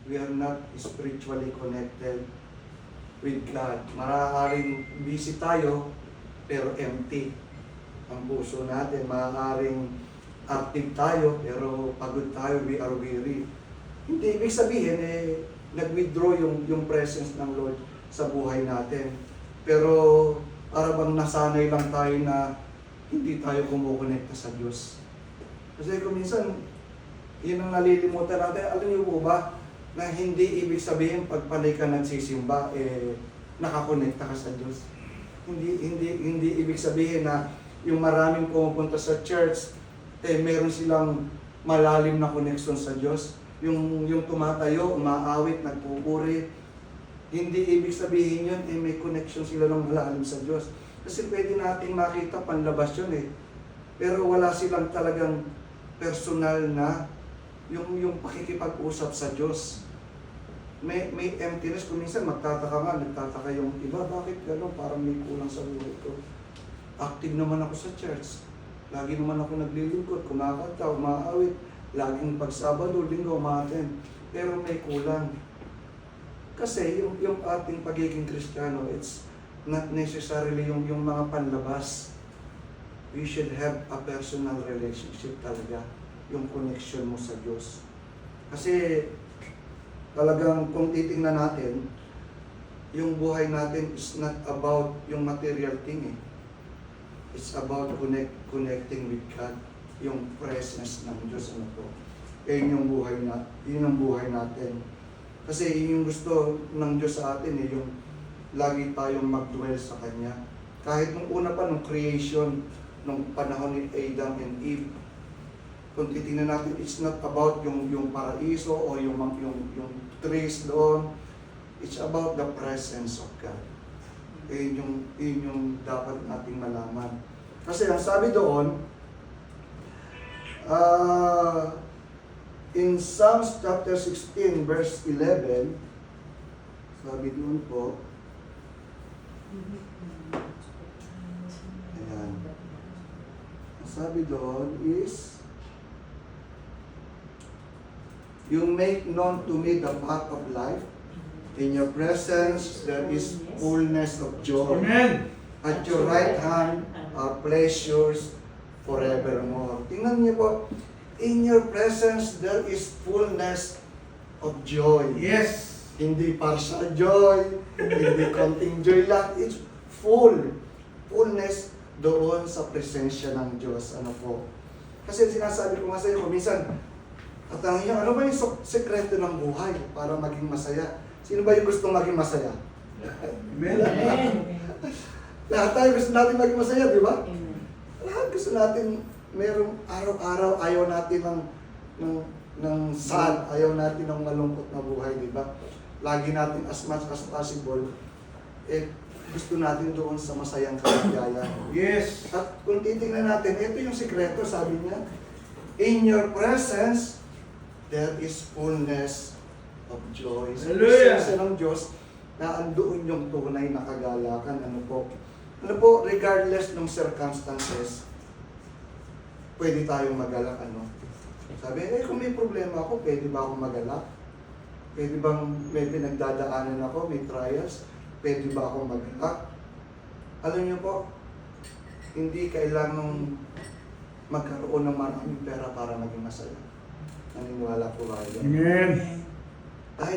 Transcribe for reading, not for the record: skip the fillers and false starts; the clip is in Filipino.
we are not spiritually connected with God. Maaaring busy tayo, pero empty ang puso natin. Maaaring active tayo, pero pagod tayo, we are weary. Hindi ibig sabihin, nag-withdraw yung presence ng Lord sa buhay natin. Pero para bang nasanay lang tayo na hindi tayo kumukonekta sa Diyos. Kasi kung minsan, yun ang nalilimutan natin. Alam niyo po ba, na hindi ibig sabihin pag panay ka nagsisimba, nakakonekta ka sa Diyos. Hindi ibig sabihin na yung maraming pumupunta sa church, meron silang malalim na connection sa Diyos. Yung tumatayo, umaawit, nagpupuri, hindi ibig sabihin yun, may connection sila ng malalim sa Diyos. Kasi pwede natin makita panlabas yun Pero wala silang talagang personal na yung pakikipag-usap sa Diyos. May emptiness, kung minsan nagtataka yung iba, bakit gano'n, parang may kulang sa buhay ko. Active naman ako sa church. Lagi naman ako naglilingkod, kumakanta, umaawit. Laging pag Sabado, Linggo, umaten. Pero may kulang. Kasi yung ating pagiging Kristiyano, it's not necessarily yung mga panlabas. We should have a personal relationship talaga. Yung connection mo sa Diyos. Kasi talagang kung titingnan natin, yung buhay natin is not about yung material thing It's about connecting with God. Yung presence ng Diyos, yun yung buhay natin. Kasi yun yung gusto ng Diyos sa atin yung lagi tayong mag-dwell sa Kanya. Kahit nung una pa, nung creation, nung panahon ni Adam and Eve, kung titingnan natin, it's not about yung paraiso o yung trees doon. It's about the presence of God. Yun yung dapat nating malaman. Kasi ang sabi doon, in Psalms chapter 16 verse 11, sabi doon po, ayan, sabi doon is, you make known to me the path of life. In your presence there is fullness of joy. Amen. At your right hand are pleasures forevermore. Tingnan niyo po, in your presence there is fullness of joy. Yes. Hindi partial joy, hindi konting joy lang. It's fullness doon sa presensya ng Diyos. Ano po? Kasi sinasabi ko nga sa iyo, minsan, at ano ba yung sekreto ng buhay para maging masaya? Sino ba yung gustong maging masaya? Amen. Lahat tayo gusto natin maging masaya, di ba? Lahat gusto natin, merong araw-araw, ayaw natin ng sad, ayaw natin ng malungkot na buhay, di ba? Lagi natin as much as possible, gusto natin doon sa masayang kaligayahan. Yes. At kung titingnan natin, ito yung sikreto, sabi niya, in your presence, there is fullness of joy. Hallelujah! Sa ng Diyos, na andoon yung tunay na kagalakan. Ano po, regardless ng circumstances, pwede tayong magalak. Sabi, kung may problema ako, pwede ba akong magalak? Pwede bang may pinagdadaanan ako, may trials? Pwede ba akong magalak? Alam niyo po, hindi kailangang magkaroon ng maraming pera para maging masaya. Naniniwala po ba kayo? Amen.